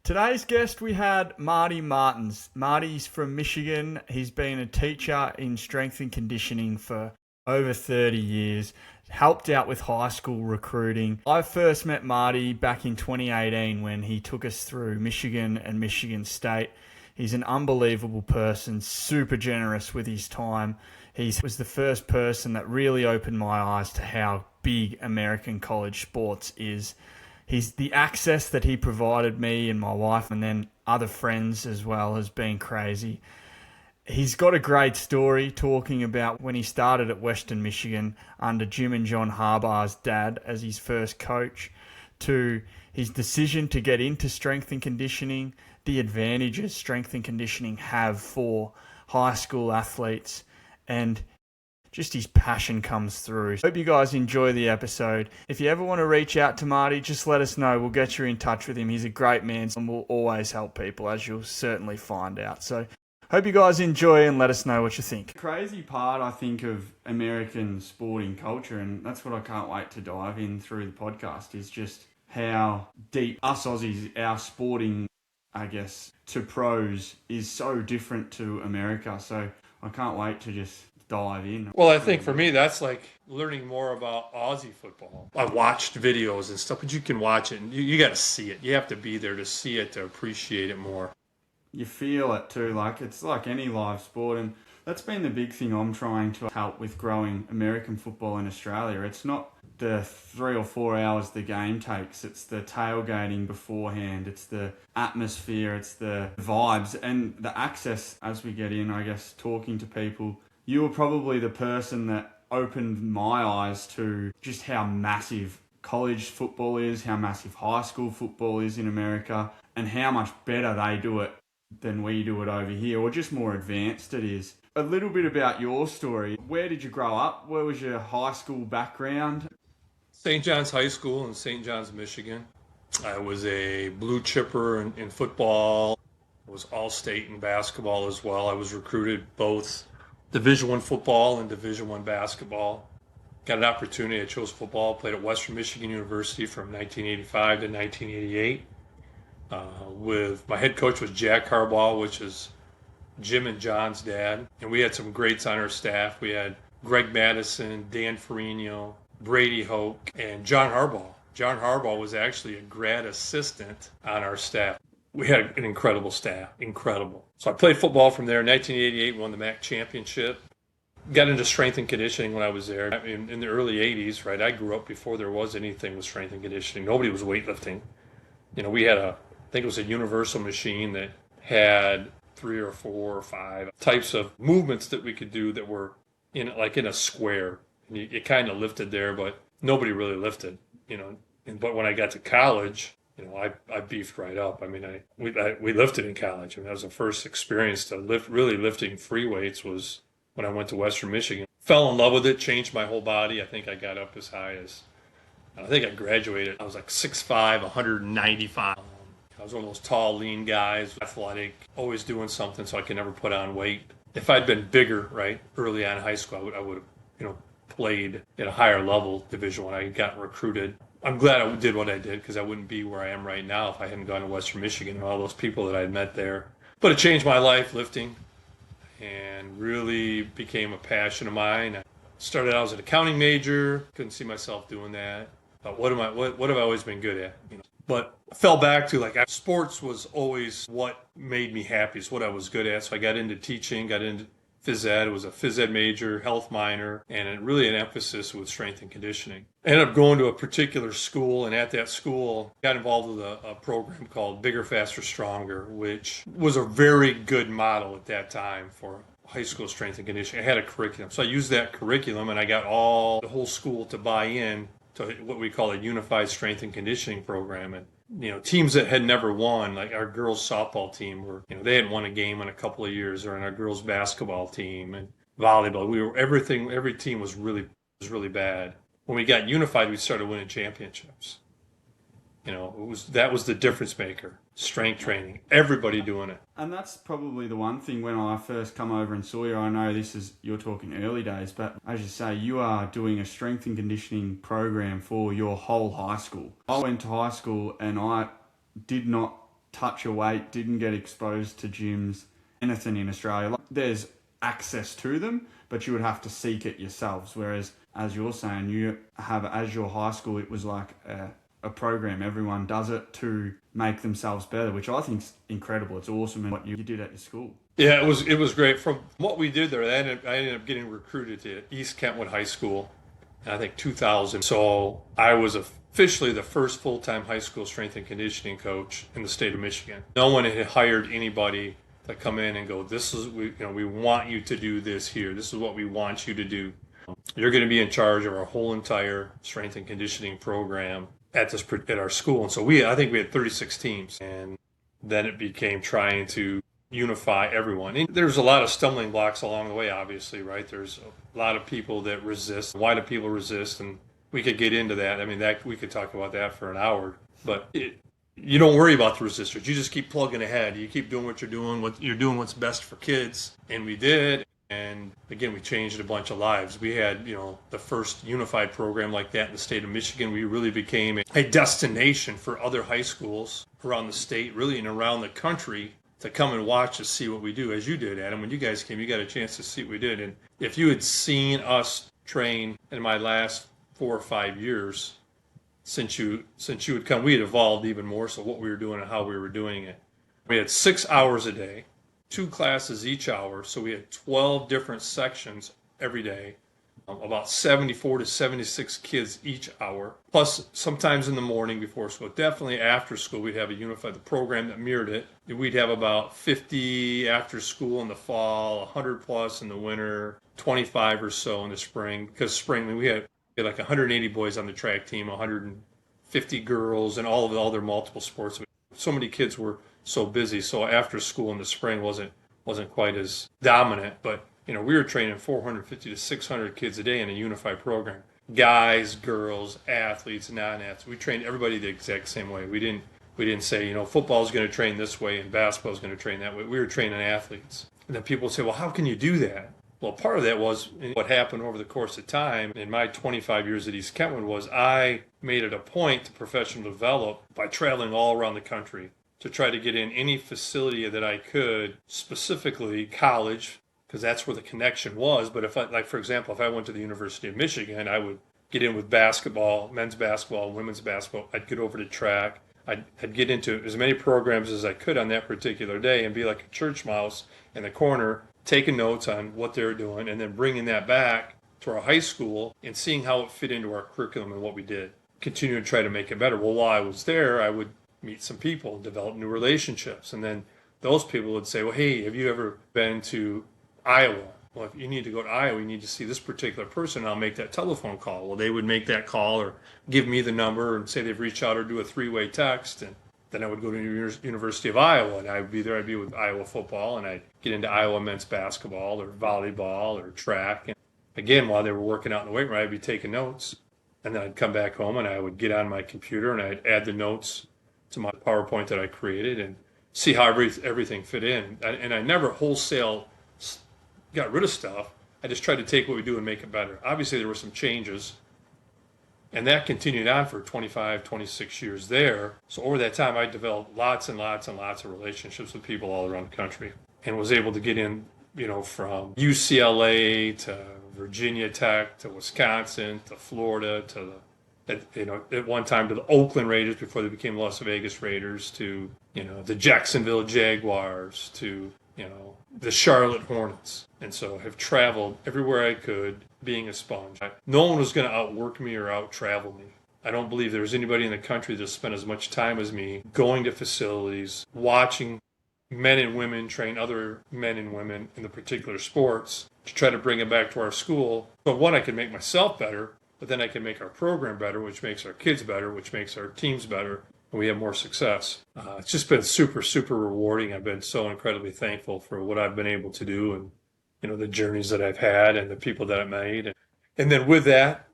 Today's guest, we had Marty Martens. Marty's from Michigan. He's been a teacher in strength and conditioning for over 30 years, helped out with high school recruiting. I first met Marty back in 2018 when he took us through Michigan and Michigan State. He's an unbelievable person, super generous with his time. He was the first person that really opened my eyes to how big American college sports is. The access that he provided me and my wife and then other friends as well has been crazy. He's got a great story talking about when he started at Western Michigan under Jim and John Harbaugh's dad as his first coach, to his decision to get into strength and conditioning, the advantages strength and conditioning have for high school athletes, and just his passion comes through. Hope you guys enjoy the episode. If you ever want to reach out to Marty, just let us know. We'll get you in touch with him. He's a great man and will always help people, as you'll certainly find out. So hope you guys enjoy and let us know what you think. Crazy part, I think, of American sporting culture, and that's what I can't wait to dive in through the podcast, is just how deep us Aussies, our sporting, I guess, to pros is so different to America. So I can't wait to just dive in. Well, I think for me, that's like learning more about Aussie football. I watched videos and stuff, but you can watch it and you got to see it. You have to be there to see it, to appreciate it more. You feel it too, like it's like any live sport, and that's been the big thing I'm trying to help with growing American football in Australia. It's not the 3 or 4 hours the game takes, it's the tailgating beforehand, it's the atmosphere, it's the vibes and the access as we get in, I guess, talking to people. You were probably the person that opened my eyes to just how massive college football is, how massive high school football is in America, and how much better they do it than we do it over here, or just more advanced it is. A little bit about your story. Where did you grow up? Where was your high school background? St. John's High School in St. John's, Michigan. I was a blue chipper in football. I was all-state in basketball as well. I was recruited both Division I football and Division I basketball. Got an opportunity. I chose football. Played at Western Michigan University from 1985 to 1988. With my head coach was Jack Harbaugh, which is Jim and John's dad. And we had some greats on our staff. We had Greg Madison, Dan Ferrigno, Brady Hoke, and John Harbaugh. John Harbaugh was actually a grad assistant on our staff. We had an incredible staff, incredible. So I played football from there. In 1988, won the MAC championship. Got into strength and conditioning when I was there. In the early 80s, right? I grew up before there was anything with strength and conditioning. Nobody was weightlifting. You know, we had I think it was a universal machine that had 3 or 4 or 5 types of movements that we could do that were in a square. And you kind of lifted there, but nobody really lifted, you know. But when I got to college, you know, I beefed right up. I mean, we lifted in college. I mean, that was the first experience to really lifting free weights was when I went to Western Michigan. Fell in love with it, changed my whole body. I think I got up as high as, I think I graduated. I was like 6'5", 195. I was one of those tall, lean guys, athletic, always doing something so I could never put on weight. If I'd been bigger, right, early on in high school, I would have, you know, played at a higher level, Division I. I got recruited. I'm glad I did what I did because I wouldn't be where I am right now if I hadn't gone to Western Michigan and all those people that I'd met there. But it changed my life, lifting, and really became a passion of mine. I started out as an accounting major, couldn't see myself doing that. But what have I always been good at? You know? But I fell back to sports was always what made me happy, is what I was good at. So I got into teaching, got into phys ed. It was a phys ed major, health minor, and really an emphasis with strength and conditioning. I ended up going to a particular school, and at that school, got involved with a program called Bigger, Faster, Stronger, which was a very good model at that time for high school strength and conditioning. I had a curriculum. So I used that curriculum, and I got the whole school to buy in to what we call a unified strength and conditioning program. And, you know, teams that had never won, like our girls softball team they hadn't won a game in a couple of years, or in our girls basketball team and volleyball. Every team was really bad. When we got unified, we started winning championships. You know, that was the difference maker. Strength training, everybody doing it. And that's probably the one thing when I first come over and saw you. I know you're talking early days, but as you say, you are doing a strength and conditioning program for your whole high school. I went to high school and I did not touch your weight, didn't get exposed to gyms, anything in Australia. Like, there's access to them, but you would have to seek it yourselves. Whereas, as you're saying, you have, as your high school, it was like a program. Everyone does it to make themselves better, which I think is incredible. It's awesome, and what you did at your school. Yeah, it was great. From what we did there, I ended up getting recruited to East Kentwood High School in, I think, 2000. So I was officially the first full-time high school strength and conditioning coach in the state of Michigan. No one had hired anybody to come in and go, we want you to do this here. This is what we want you to do. You're going to be in charge of our whole entire strength and conditioning program at our school. And so I think we had 36 teams, and then it became trying to unify everyone. And there's a lot of stumbling blocks along the way, obviously, right? There's a lot of people that resist. Why do people resist? And we could get into that. I mean, we could talk about that for an hour, but you don't worry about the resistors. You just keep plugging ahead. You keep doing what you're doing. You're doing what's best for kids. And we did. And again, we changed a bunch of lives. We had, the first unified program like that in the state of Michigan. We really became a destination for other high schools around the state, really, and around the country to come and watch to see what we do. As you did, Adam, when you guys came, you got a chance to see what we did. And if you had seen us train in my last 4 or 5 years since you had come, we had evolved even more. So what we were doing and how we were doing it. We had 6 hours a day. 2 classes each hour, so we had 12 different sections every day, about 74 to 76 kids each hour, plus sometimes in the morning before school. Definitely after school, we'd have the program that mirrored it. We'd have about 50 after school in the fall, 100 plus in the winter, 25 or so in the spring, because we had like 180 boys on the track team, 150 girls, and all their multiple sports. So many kids were so busy, so after school in the spring wasn't quite as dominant, but we were training 450 to 600 kids a day in a unified program. Guys, girls, athletes, non-athletes. We trained everybody the exact same way. We didn't say, football is going to train this way and basketball is going to train that way. We were training athletes. And then people say, well, how can you do that? Well, part of that was what happened over the course of time. In my 25 years at East Kentwood was I made it a point to professional develop by traveling all around the country to try to get in any facility that I could, specifically college, because that's where the connection was. But for example, if I went to the University of Michigan, I would get in with basketball, men's basketball, women's basketball. I'd get over to track. I'd get into as many programs as I could on that particular day and be like a church mouse in the corner, taking notes on what they were doing and then bringing that back to our high school and seeing how it fit into our curriculum and what we did. Continue to try to make it better. Well, while I was there, I would meet some people, develop new relationships. And then those people would say, well, hey, have you ever been to Iowa? Well, if you need to go to Iowa, you need to see this particular person. I'll make that telephone call. Well, they would make that call or give me the number and say they've reached out or do a 3-way text. And then I would go to the University of Iowa, and I'd be there. I'd be with Iowa football, and I'd get into Iowa men's basketball or volleyball or track. And again, while they were working out in the weight room, I'd be taking notes. And then I'd come back home, and I would get on my computer, and I'd add the notes to my PowerPoint that I created and see how everything fit in. And I never wholesale got rid of stuff. I just tried to take what we do and make it better. Obviously, there were some changes, and that continued on for 25, 26 years there. So over that time, I developed lots and lots and lots of relationships with people all around the country and was able to get in, from UCLA to Virginia Tech to Wisconsin to Florida to at one time to the Oakland Raiders before they became Las Vegas Raiders, to the Jacksonville Jaguars, to the Charlotte Hornets. And so have traveled everywhere I could, being a sponge. No one was going to outwork me or out travel me. I don't believe there was anybody in the country that spent as much time as me going to facilities, watching men and women train other men and women in the particular sports to try to bring it back to our school. So one, I could make myself better, but then I can make our program better, which makes our kids better, which makes our teams better, and we have more success. It's just been super, super rewarding. I've been so incredibly thankful for what I've been able to do and, the journeys that I've had and the people that I've made. And then with that,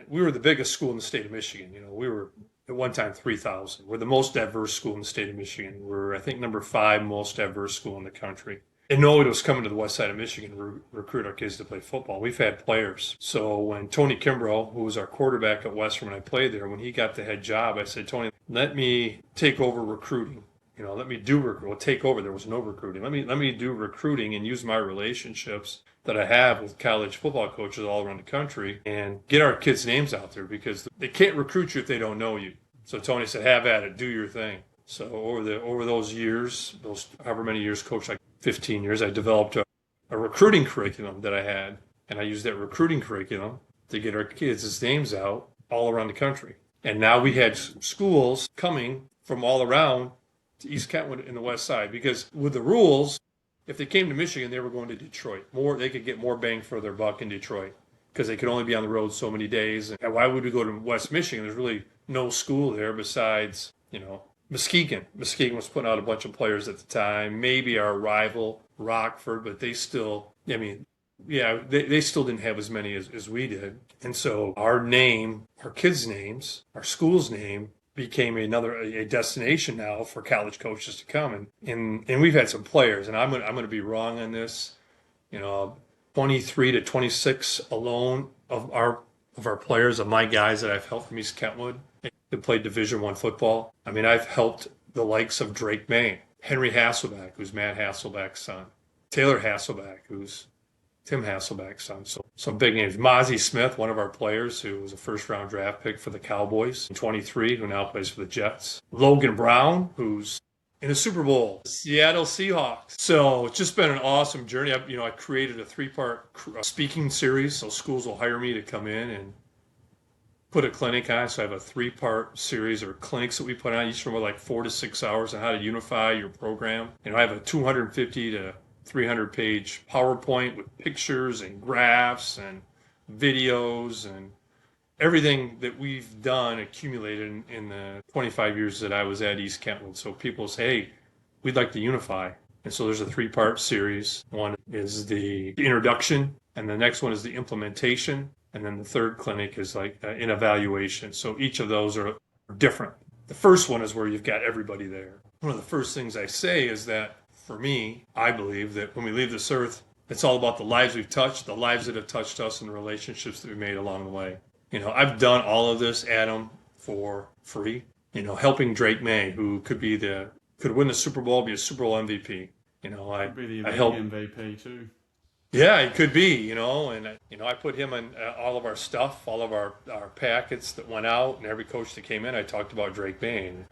we were the biggest school in the state of Michigan. We were at one time 3,000. We're the most diverse school in the state of Michigan. We're, I think, number 5 most diverse school in the country. And no one was coming to the west side of Michigan to recruit our kids to play football. We've had players. So when Tony Kimbrough, who was our quarterback at Western when I played there, when he got the head job, I said, Tony, let me take over recruiting. let me do take over. There was no recruiting. Let me do recruiting and use my relationships that I have with college football coaches all around the country and get our kids' names out there, because they can't recruit you if they don't know you. So Tony said, have at it, do your thing. So over those years, those however many years, coach, like 15 years, I developed a recruiting curriculum that I had, and I used that recruiting curriculum to get our kids' names out all around the country. And now we had schools coming from all around to East Kentwood in the West Side, because with the rules, if they came to Michigan, they were going to Detroit. They could get more bang for their buck in Detroit because they could only be on the road so many days. And why would we go to West Michigan? There's really no school there besides, Muskegon. Muskegon was putting out a bunch of players at the time. Maybe our rival, Rockford, but they still, they still didn't have as many as we did. And so our name, our kids' names, our school's name became a destination now for college coaches to come. And we've had some players, and I'm going to be wrong on this, 23 to 26 alone of our players, of my guys that I've helped from East Kentwood that played Division I football. I mean, I've helped the likes of Drake May, Henry Hasselbeck, who's Matt Hasselbeck's son, Taylor Hasselbeck, who's Tim Hasselbeck's son. So some big names. Mozzie Smith, one of our players, who was a first-round draft pick for the Cowboys, 23, who now plays for the Jets. Logan Brown, who's in the Super Bowl, Seattle Seahawks. So it's just been an awesome journey. I created a 3-part speaking series, so schools will hire me to come in and put a clinic on. So I have a 3-part series or clinics that we put on, each from like 4 to 6 hours, on how to unify your program. I have a 250 to 300-page PowerPoint with pictures and graphs and videos and everything that we've done accumulated in the 25 years that I was at East Kentwood. So people say, hey, we'd like to unify. And so there's a 3-part series. One is the introduction, and the next one is the implementation, and then the third clinic is like an evaluation. So each of those are different. The first one is where you've got everybody there. One of the first things I say is that, for me, I believe that when we leave this earth, it's all about the lives we've touched, the lives that have touched us, and the relationships that we made along the way. I've done all of this, Adam, for free. Helping Drake May, who could win the Super Bowl, be a Super Bowl MVP. Could be the I helped MVP too. Yeah, it could be, and I put him on all of our stuff, all of our packets that went out, and every coach that came in, I talked about Drake Bain.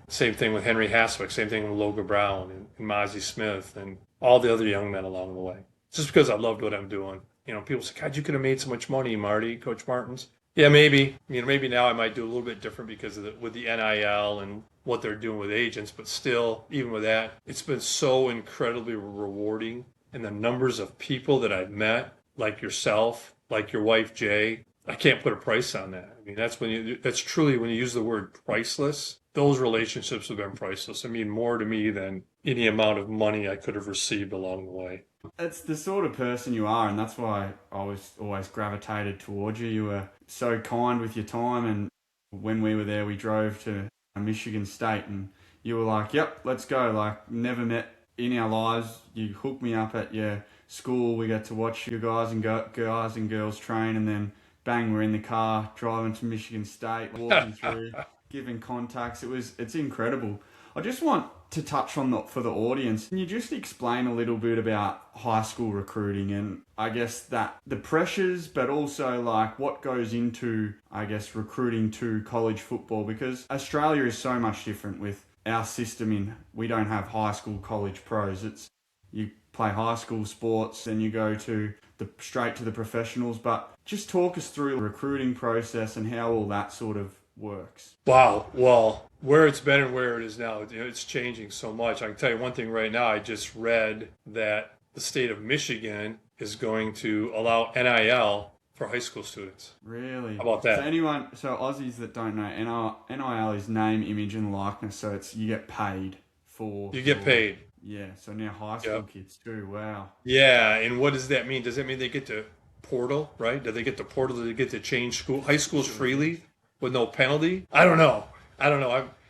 Same thing with Henry Haswick, same thing with Logan Brown and Mozzie Smith and all the other young men along the way. Just because I loved what I'm doing. People say, God, you could have made so much money, Marty, Coach Martens. Yeah, maybe. Maybe now I might do a little bit different because with the NIL and what they're doing with agents, but still, even with that, it's been so incredibly rewarding. And the numbers of people that I've met, like yourself, like your wife, Jay, I can't put a price on that. I mean, that's truly when you use the word priceless, those relationships have been priceless. I mean, more to me than any amount of money I could have received along the way. It's the sort of person you are, and that's why I was always gravitated towards you. You were so kind with your time, and when we were there, we drove to Michigan State, and you were like, yep, let's go. Like, never met in our lives. You hooked me up at your school. We got to watch your guys and girls train, and then bang, we're in the car driving to Michigan State, walking through, giving contacts. It's incredible. I just want to touch on for the audience. Can you just explain a little bit about high school recruiting and I guess that the pressures, but also like what goes into, I guess, recruiting to college football? Because Australia is so much different with our system we don't have high school, college pros. It's you play high school sports and you go to straight to the professionals. But just talk us through the recruiting process and how all that sort of works. Wow. Well, where it's been and where it is now, it's changing so much. I can tell you one thing right now. I just read that the state of Michigan is going to allow NIL for high school students. Really? How about that? So Aussies that don't know, NIL is name, image, and likeness. So it's you get paid for. You get paid. Yeah. So now high school kids too. Wow. Yeah, and what does that mean? Does that mean they get to portal, right? Do they get to portal? Do they get to change high schools freely with no penalty? I don't know.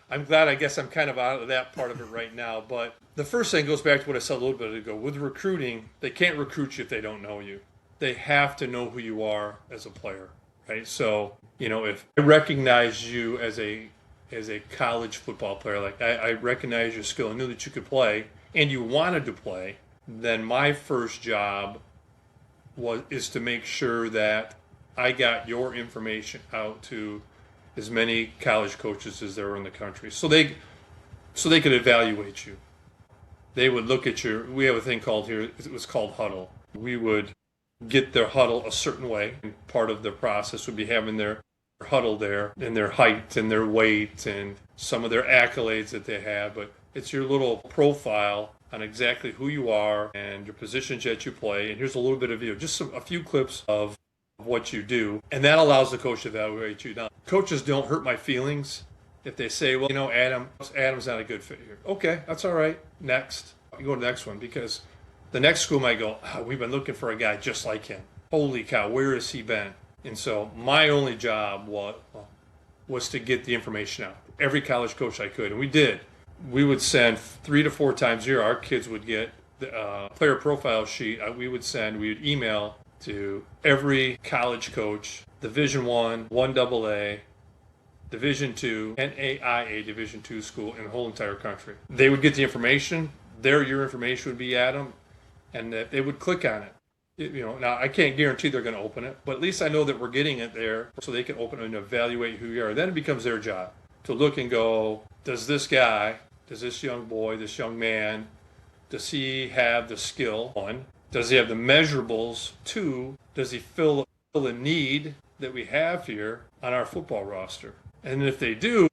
I'm glad. I guess I'm kind of out of that part of it right now. But the first thing goes back to what I said a little bit ago. With recruiting, they can't recruit you if they don't know you. They have to know who you are as a player, right? So, if I recognize you as a as a college football player, like I recognize your skill and knew that you could play and you wanted to play, then my first job is to make sure that I got your information out to as many college coaches as there were in the country, so they could evaluate you. They would look at we have a thing called here, it was called huddle. We would get their huddle a certain way. And part of the process would be having their huddle there and their height and their weight and some of their accolades that they have. But it's your little profile on exactly who you are and your positions that you play. And here's a little bit of just a few clips of what you do. And that allows the coach to evaluate you. Now, coaches don't hurt my feelings if they say, well, Adam's not a good fit here. Okay, that's all right. Next. You go to the next one, because the next school might go, we've been looking for a guy just like him. Holy cow, where has he been? And so my only job was to get the information out. Every college coach I could, and we did. We would send 3 to 4 times a year. Our kids would get the player profile sheet. We would email to every college coach, Division I, 1AA, Division II, NAIA Division II school in the whole entire country. They would get the information. Your information would be at them, and that they would click on it. Now I can't guarantee they're going to open it, but at least I know that we're getting it there so they can open it and evaluate who you are. Then it becomes their job to look and go, does this young boy, this young man, does he have the skill? 1, does he have the measurables? 2, does he fill the need that we have here on our football roster? And if they do,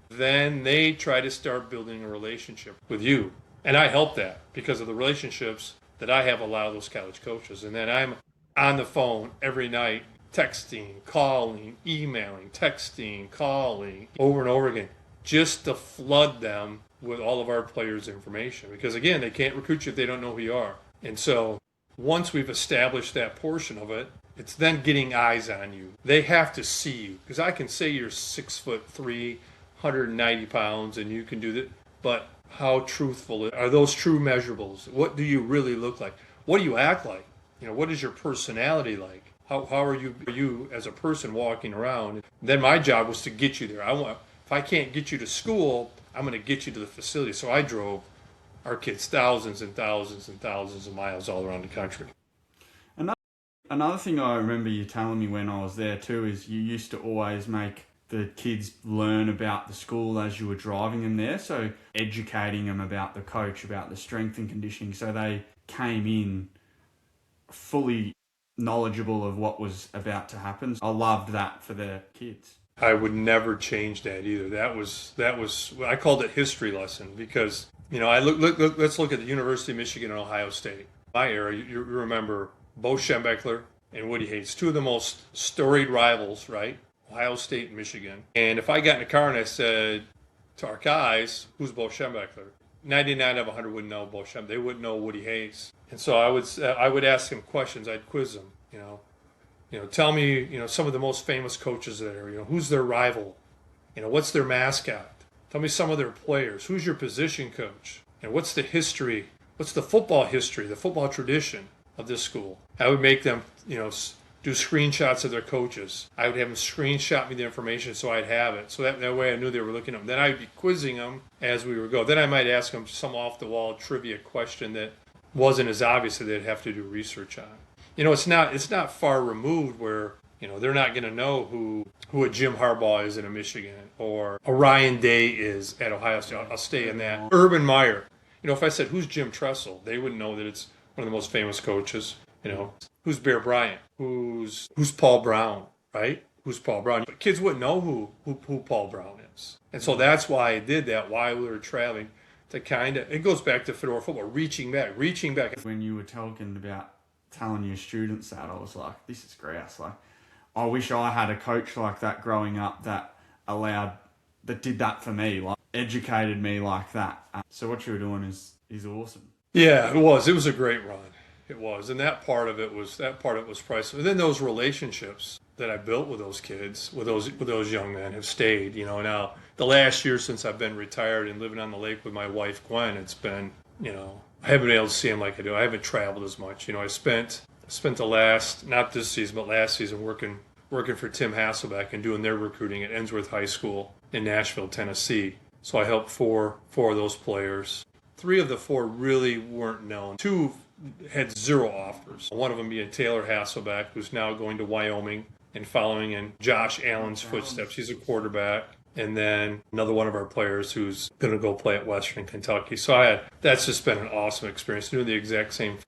then they try to start building a relationship with you. And I help that because of the relationships that I have a lot of those college coaches. And then I'm on the phone every night, texting, calling, emailing, texting, calling over and over again, just to flood them with all of our players' information. Because again, they can't recruit you if they don't know who you are. And so once we've established that portion of it, it's then getting eyes on you. They have to see you. Because I can say you're 6'3", 190 pounds, and you can do that. But how truthful are those true measurables? What do you really look like? What do you act like? What is your personality like? How are you as a person walking around? Then my job was to get you there. If I can't get you to school, I'm going to get you to the facility. So I drove our kids thousands and thousands and thousands of miles all around the country. Another thing I remember you telling me when I was there too is you used to always make the kids learn about the school as you were driving them there. So educating them about the coach, about the strength and conditioning, so they came in fully knowledgeable of what was about to happen. I loved that for the kids. I would never change that either. That was I called it history lesson, because let's look at the University of Michigan and Ohio State. My era, you remember Bo Schembechler and Woody Hayes, 2 of the most storied rivals, right? Ohio State and Michigan. And if I got in a car and I said to our guys, who's Bo Schembechler? 99 out of 100 wouldn't know Bo Schembechler. They wouldn't know Woody Hayes. And so I would ask them questions. I'd quiz them. Tell me, some of the most famous coaches there. Who's their rival? What's their mascot? Tell me some of their players. Who's your position coach? What's the history? What's the football history, the football tradition of this school? I would make them, do screenshots of their coaches. I would have them screenshot me the information so I'd have it. So that way I knew they were looking at them. Then I'd be quizzing them as we would go. Then I might ask them some off-the-wall trivia question that wasn't as obvious that they'd have to do research on. It's not far removed where, they're not going to know who a Jim Harbaugh is in a Michigan or a Ryan Day is at Ohio State. I'll stay in that. Urban Meyer. If I said, who's Jim Tressel? They wouldn't know that it's one of the most famous coaches. Who's Bear Bryant? Who's Paul Brown, right? Who's Paul Brown? But kids wouldn't know who Paul Brown is. And so that's why I did that while we were traveling, to it goes back to Fedora Football, reaching back. When you were talking about telling your students that, I was like, this is grouse. Like, I wish I had a coach like that growing up that did that for me, like educated me like that. So what you were doing is awesome. Yeah, it was. It was a great run. It was. And that part of it was priceless. And then those relationships that I built with those kids, with those young men, have stayed. Now the last year since I've been retired and living on the lake with my wife Gwen, it's been, I haven't been able to see him like I do. I haven't traveled as much. I spent not this season, but last season working for Tim Hasselbeck and doing their recruiting at Ensworth High School. in Nashville, Tennessee. So I helped four of those players. 3 of the 4 really weren't known. 2 had 0 offers. One of them being Taylor Hasselbeck, who's now going to Wyoming and following in Josh Allen's footsteps. He's a quarterback. And then another one of our players who's going to go play at Western Kentucky. So that's just been an awesome experience, doing the exact same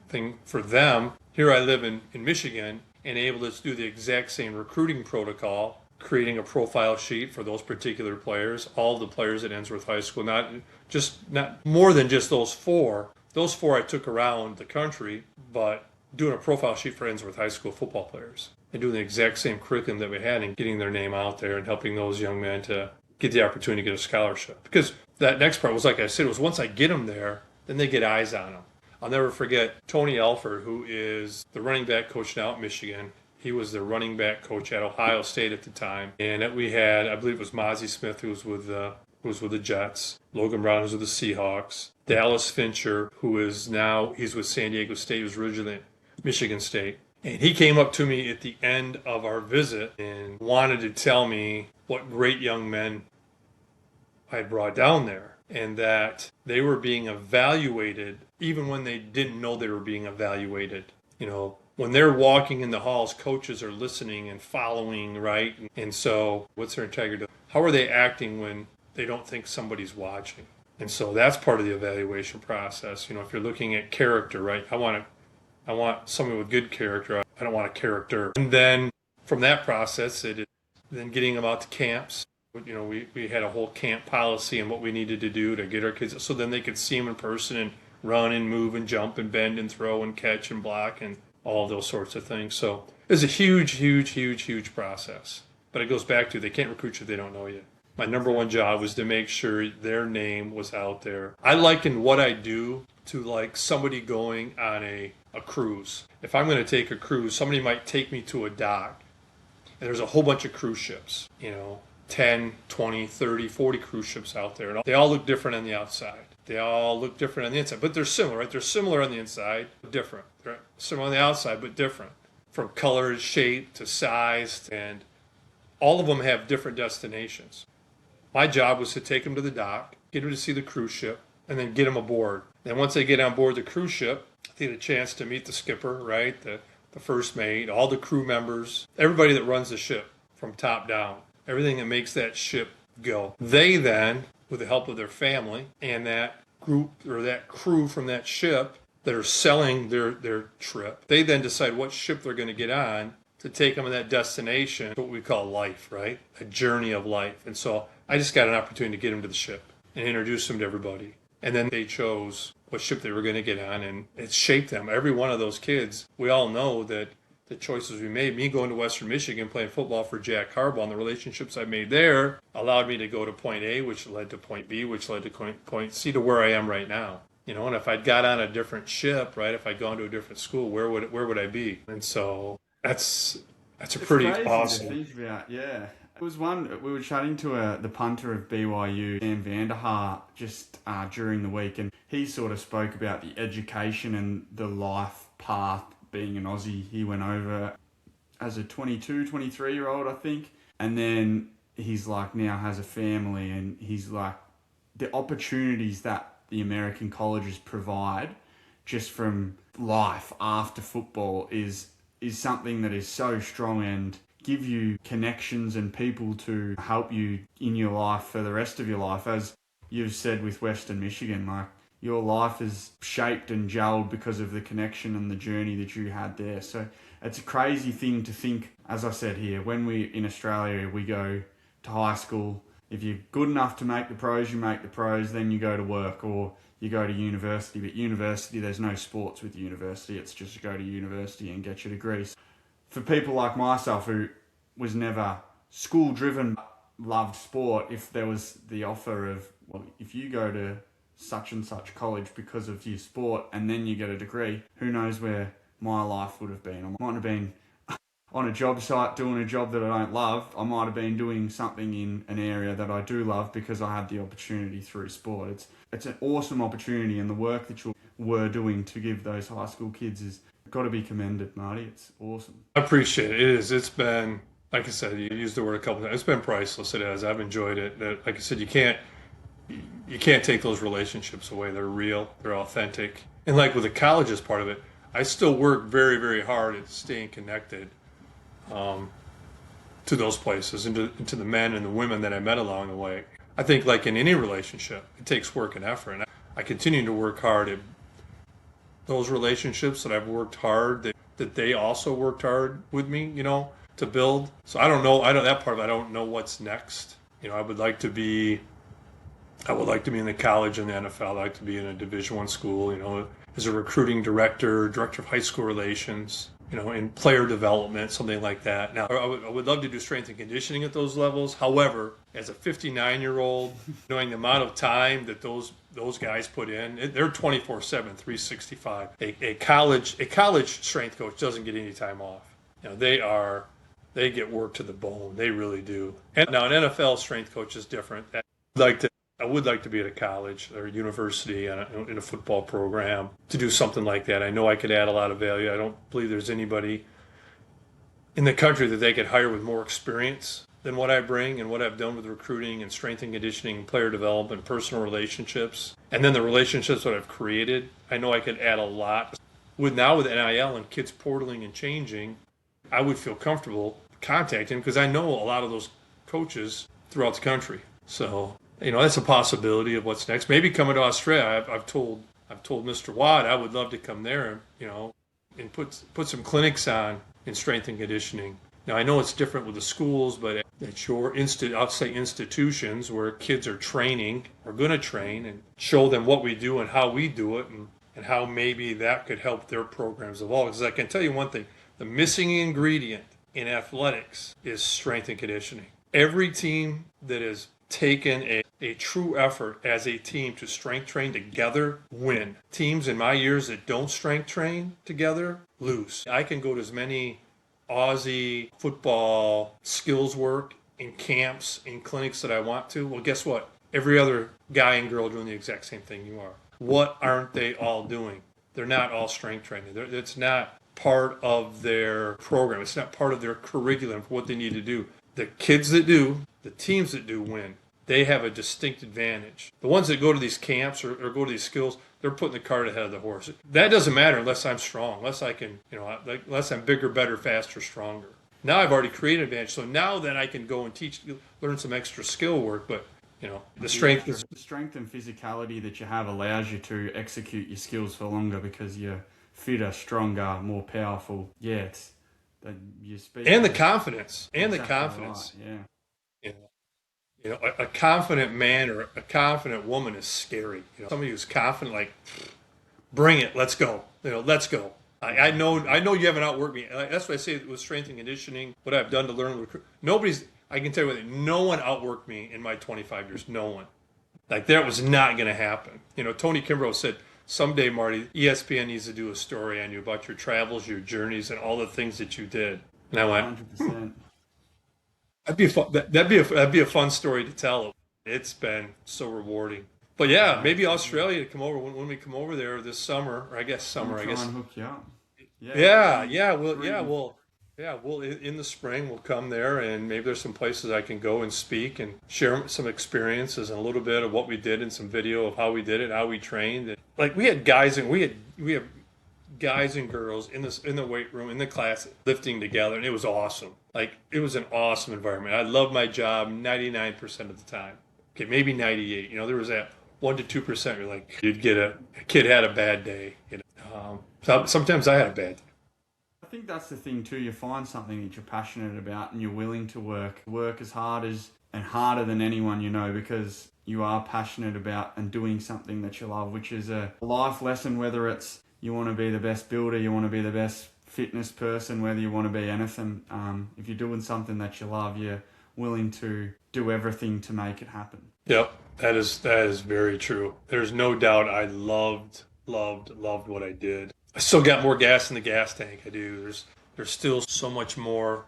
thing for them. Here I live in Michigan and able to do the exact same recruiting protocol, creating a profile sheet for those particular players, all of the players at Ensworth High School, not more than just those 4. Those 4 I took around the country, but doing a profile sheet for Ensworth High School football players and doing the exact same curriculum that we had and getting their name out there and helping those young men to get the opportunity to get a scholarship. Because that next part was, like I said, was once I get them there, then they get eyes on them. I'll never forget Tony Alford, who is the running back coach now at Michigan. He was the running back coach at Ohio State at the time. And we had, I believe it was Mozzie Smith, who was with the Jets. Logan Brown, who was with the Seahawks. Dallas Fincher, who is now, he's with San Diego State. He was originally at Michigan State. And he came up to me at the end of our visit and wanted to tell me what great young men I brought down there, and that they were being evaluated even when they didn't know they were being evaluated. You know, when they're walking in the halls, coaches are listening and following, right? And so what's their integrity? How are they acting when they don't think somebody's watching? And so that's part of the evaluation process. You know, if you're looking at character, right? I want somebody with good character. I don't want a character. And then from that process, it is then getting them out to camps. You know, we had a whole camp policy and what we needed to do to get our kids, so then they could see them in person and run and move and jump and bend and throw and catch and block and all of those sorts of things. So it's a huge process. But it goes back to, they can't recruit you if they don't know you. My number one job was to make sure their name was out there. I liken what I do to like somebody going on a cruise. If I'm going to take a cruise, somebody might take me to a dock, and there's a whole bunch of cruise ships, you know, 10, 20, 30, 40 cruise ships out there. And they all look different on the outside. They all look different on the inside, but they're similar, right? They're similar on the inside, but different. They're similar on the outside, but different. From color, shape, to size, and all of them have different destinations. My job was to take them to the dock, get them to see the cruise ship, and then get them aboard. Then once they get on board the cruise ship, they get a chance to meet the skipper, right? The first mate, all the crew members, everybody that runs the ship from top down, everything that makes that ship go. They then, with the help of their family and that group or that crew from that ship that are selling their trip, they then decide what ship they're going to get on to take them to that destination, what we call life, right? A journey of life. And so I just got an opportunity to get them to the ship and introduce them to everybody. And then they chose what ship they were going to get on, and it shaped them. Every one of those kids, we all know that the choices we made, me going to Western Michigan, playing football for Jack Harbaugh, and the relationships I made there allowed me to go to point A, which led to point B, which led to point C, to where I am right now. You know, and if I'd got on a different ship, right, if I'd gone to a different school, where would I be? And so that's a pretty awesome. To think about, yeah. It was one, we were chatting to the punter of BYU, Sam Vanderhaar, just during the week, and he sort of spoke about the education and the life path. Being an Aussie, he went over as a 22, 23-year-old, I think, and then he's like now has a family, and he's like, the opportunities that the American colleges provide just from life after football is something that is so strong and give you connections and people to help you in your life for the rest of your life. As you've said with Western Michigan, like, your life is shaped and gelled because of the connection and the journey that you had there. So it's a crazy thing to think, as I said here, when we in Australia, we go to high school. If you're good enough to make the pros, you make the pros, then you go to work or you go to university. But university, there's no sports with university. It's just go to university and get your degree. So for people like myself who was never school driven, loved sport, if there was the offer of, well, if you go to such and such college because of your sport and then you get a degree, who knows where my life would have been. I might have been on a job site doing a job that I don't love. I might have been doing something in an area that I do love because I had the opportunity through sport. It's an awesome opportunity, and the work that you were doing to give those high school kids is got to be commended, Marty. It's awesome. I appreciate it. It is. It's been like I said, you used the word a couple times. It's been priceless. It has. I've enjoyed it. Like I said, you can't take those relationships away. They're real. They're authentic. And like with the colleges part of it, I still work very, very hard at staying connected to those places and to the men and the women that I met along the way. I think like in any relationship, it takes work and effort. And I continue to work hard at those relationships that I've worked hard, that they also worked hard with me, to build. So I don't know. That part of it, I don't know what's next. I would like to be in the college and the NFL. I'd like to be in a Division I school, as a recruiting director of high school relations, in player development, something like that. Now, I would love to do strength and conditioning at those levels. However, as a 59-year-old, knowing the amount of time that those guys put in, they're 24/7, 365. A college strength coach doesn't get any time off. They get work to the bone. They really do. And now an NFL strength coach is different. I would like to be at a college or university in a football program to do something like that. I know I could add a lot of value. I don't believe there's anybody in the country that they could hire with more experience than what I bring and what I've done with recruiting and strength and conditioning, player development, personal relationships, and then the relationships that I've created. I know I could add a lot. With NIL and kids portaling and changing, I would feel comfortable contacting because I know a lot of those coaches throughout the country. So that's a possibility of what's next. Maybe coming to Australia. I've told Mr. Watt I would love to come there, and put some clinics on in strength and conditioning. Now I know it's different with the schools, but at your institutions where kids are training, are going to train, and show them what we do and how we do it, and how maybe that could help their programs evolve. Because I can tell you one thing: the missing ingredient in athletics is strength and conditioning. Every team that has taken a true effort as a team to strength train together win. Teams in my years that don't strength train together lose. I can go to as many Aussie football skills work in camps, in clinics that I want to. Well, guess what? Every other guy and girl doing the exact same thing you are. What aren't they all doing? They're not all strength training. It's not part of their program. It's not part of their curriculum for what they need to do. The kids that do, the teams that do win. They have a distinct advantage. The ones that go to these camps or go to these skills, they're putting the cart ahead of the horse. That doesn't matter unless I'm strong, unless I can, unless I'm bigger, better, faster, stronger. Now I've already created an advantage. So now then I can go and learn some extra skill work. But, the strength is... The strength and physicality that you have allows you to execute your skills for longer because you're fitter, stronger, more powerful. Yeah, it's... You speak and the confidence. And exactly the confidence. Right, yeah. A confident man or a confident woman is scary. Somebody who's confident, like, bring it, let's go. Let's go. I know you haven't outworked me. That's what I say with strength and conditioning, what I've done to learn to recruit. I can tell you no one outworked me in my 25 years. No one. Like, that was not going to happen. Tony Kimbrough said, someday, Marty, ESPN needs to do a story on you about your travels, your journeys, and all the things that you did. And I went, 100%. That'd be a fun story to tell. It's been so rewarding. But yeah, maybe Australia to come over when we come over there this summer, or I guess summer. I guess. And hook you up. We'll in the spring we'll come there, and maybe there's some places I can go and speak and share some experiences and a little bit of what we did and some video of how we did it, how we trained. Like we have guys and girls in the weight room in the class lifting together, and it was awesome. Like, it was an awesome environment. I loved my job 99% of the time. Okay, maybe 98. There was that 1 to 2%. You're like, you'd get a kid had a bad day. Sometimes I had a bad day. I think that's the thing too. You find something that you're passionate about and you're willing to work as hard as and harder than anyone because you are passionate about and doing something that you love, which is a life lesson. Whether it's you want to be the best builder, you want to be the best fitness person, whether you want to be anything, if you're doing something that you love, you're willing to do everything to make it happen. Yep, that is very true. There's no doubt I loved what I did. I still got more gas in the gas tank. I do. There's still so much more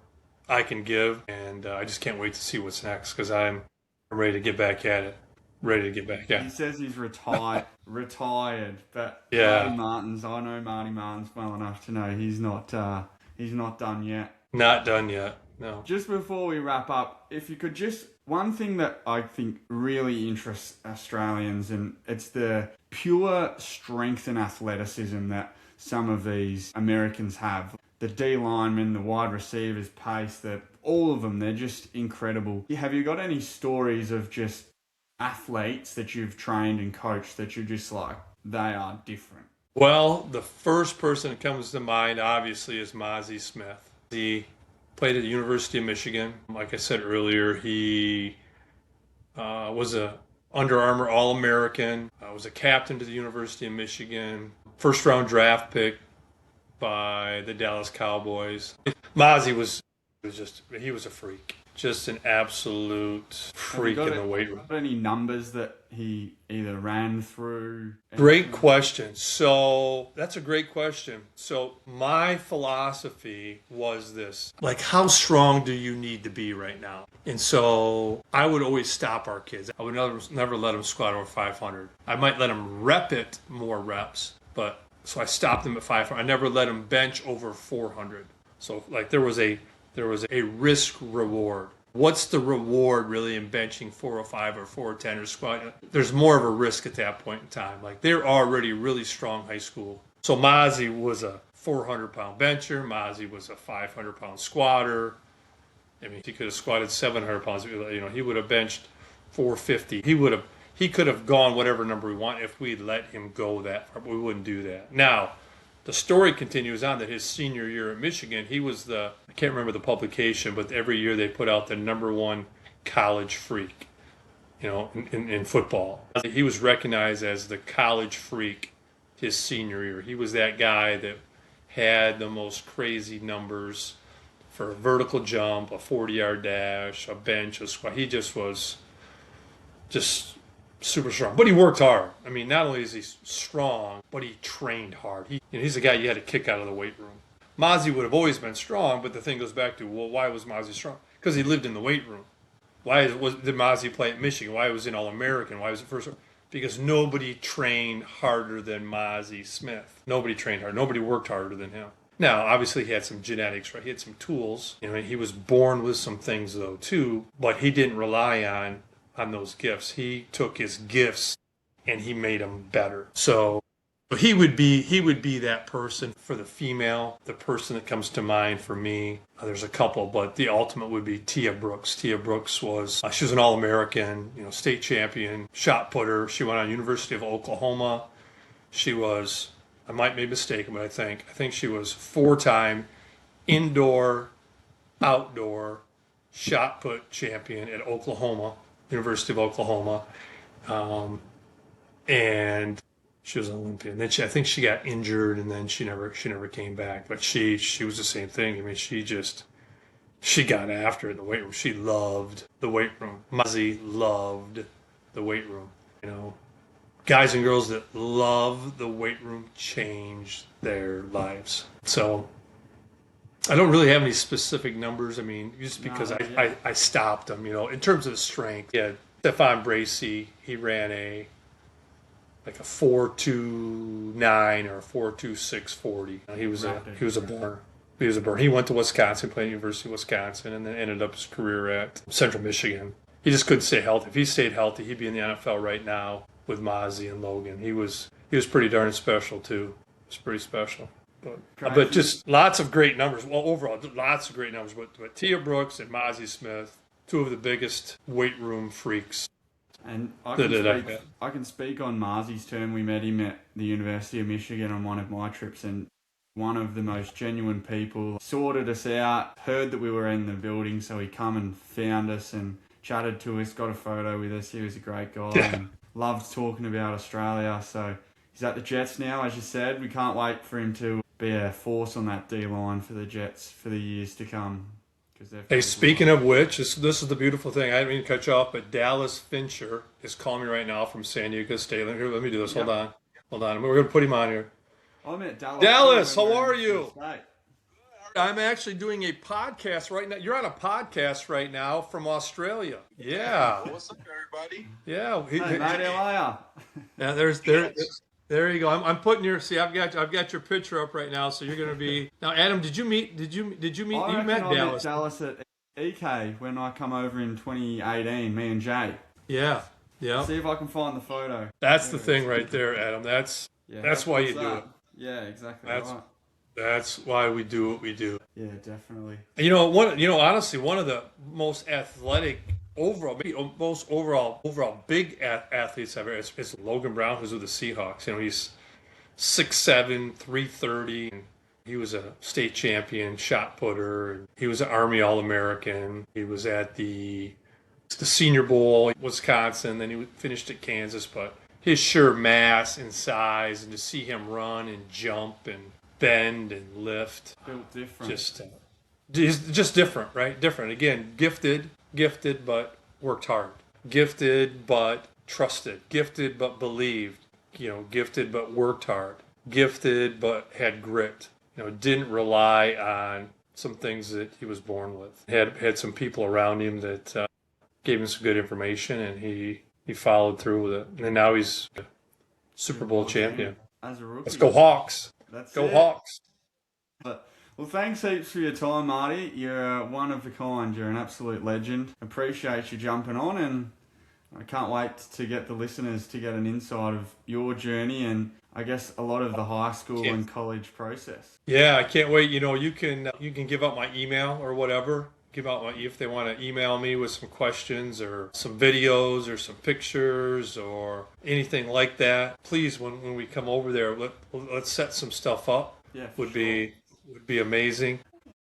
I can give, and I just can't wait to see what's next because I'm ready to get back at it. He says he's retired, but yeah. Marty Martens, I know Marty Martens well enough to know he's not done yet. Not done yet. No. Just before we wrap up, if you could just, one thing that I think really interests Australians, and it's the pure strength and athleticism that some of these Americans have. The D linemen, the wide receivers, pace, all of them, they're just incredible. Have you got any stories of just athletes that you've trained and coached that you're just like, they are different? Well, the first person that comes to mind, obviously, is Mozzie Smith. He played at the University of Michigan. Like I said earlier, he was a Under Armour All-American, was a captain to the University of Michigan, first-round draft pick by the Dallas Cowboys. Mozzie he was a freak. Just an absolute freak in the weight room. Any numbers that he either ran through? Great question. So that's a great question. So my philosophy was this, like, how strong do you need to be right now? And so I would always stop our kids. I would never let them squat over 500. I might let them rep it more reps, but so I stopped them at 500. I never let them bench over 400. So like there was a risk reward. What's the reward really in benching 405 or 410 or squat? There's more of a risk at that point in time. Like they're already really strong high school. So Mozzie was a 400-pound bencher. Mozzie was a 500-pound squatter. I mean, he could have squatted 700 pounds. You know, he would have benched 450. He could have gone whatever number we want if we let him go that far, but we wouldn't do that. Now, the story continues on that his senior year at Michigan, he was I can't remember the publication, but every year they put out the #1 college freak, you know, in football. He was recognized as the college freak his senior year. He was that guy that had the most crazy numbers for a vertical jump, a 40-yard dash, a bench, a squat. He just was super strong, but he worked hard. I mean, not only is he strong, but he trained hard. He's a guy you had to kick out of the weight room. Mozzie would have always been strong, but the thing goes back to, well, why was Mozzie strong? Because he lived in the weight room. Why did Mozzie play at Michigan? Why was he an All-American? Why was it first? Because nobody trained harder than Mozzie Smith. Nobody trained hard. Nobody worked harder than him. Now, obviously, he had some genetics, right? He had some tools. You know, he was born with some things, though, too. But he didn't rely on those gifts. He took his gifts and he made them better. So he would be that person for the female. The person that comes to mind for me, there's a couple, but the ultimate would be Tia Brooks. Tia Brooks was she was an All-American, you know, state champion, shot putter. She went on University of Oklahoma. She was, I might be mistaken, but I think she was 4-time indoor, outdoor shot put champion at Oklahoma. University of Oklahoma, and she was an Olympian. Then I think she got injured, and then she never came back. But she was the same thing. I mean, she got after it in the weight room. She loved the weight room. Mozzie loved the weight room. You know, guys and girls that love the weight room change their lives. So I don't really have any specific numbers. I mean, just because I stopped them, you know, in terms of the strength. Yeah, Stefan Bracey, he ran a 4.29 or a 4.26 40. He was a burner. He was a burner. He went to Wisconsin, played at the University of Wisconsin, and then ended up his career at Central Michigan. He just couldn't stay healthy. If he stayed healthy, he'd be in the NFL right now with Mozzie and Logan. He was pretty darn special too. He was pretty special. But just lots of great numbers. Well, overall, lots of great numbers. But Tia Brooks and Mozzie Smith, two of the biggest weight room freaks. And I can speak on Mozzie's term. We met him at the University of Michigan on one of my trips, and one of the most genuine people sorted us out, heard that we were in the building, so he come and found us and chatted to us, got a photo with us. He was a great guy and loved talking about Australia. So he's at the Jets now, as you said. We can't wait for him to be a force on that D-line for the Jets for the years to come. Hey, speaking of which, this is the beautiful thing. I didn't mean to cut you off, but Dallas Fincher is calling me right now from San Diego State. Here, let me do this. Hold on. We're going to put him on here. I'm at Dallas. Dallas, how are you? I'm actually doing a podcast right now. You're on a podcast right now from Australia. Yeah. What's up, everybody? Yeah. Hey, mate, how are you? Yeah, there you go. I'm putting your. See, I've got your picture up right now. So you're going to be now. Adam, did you meet? You met Dallas? Dallas at EK when I come over in 2018, me and Jay. Yeah. Yeah. See if I can find the photo. That's the thing right there, Adam. That's why you do it. Yeah, exactly right. That's why we do what we do. Yeah, definitely. Honestly, one of the most athletic overall big athletes ever is Logan Brown, who's with the Seahawks. He's 6'7", 330. He was a state champion shot putter. He was an Army All-American. He was at the Senior Bowl, Wisconsin. Then he finished at Kansas. But his sheer mass and size, and to see him run and jump and bend and lift, built different. Just different, right? Different. Again, gifted, but worked hard. Gifted, but trusted. Gifted, but believed. Gifted, but worked hard. Gifted, but had grit. Didn't rely on some things that he was born with. Had some people around him that gave him some good information, and he followed through with it. And now he's a Super Bowl champion. As a rookie. Let's go Hawks. Go Hawks. Well, thanks heaps for your time, Marty. You're one of a kind. You're an absolute legend. Appreciate you jumping on, and I can't wait to get the listeners to get an insight of your journey and I guess a lot of the high school and college process. Yeah, I can't wait. You can give out my email or whatever. If they want to email me with some questions or some videos or some pictures or anything like that. Please, when we come over there, let's set some stuff up. Yeah, would be amazing.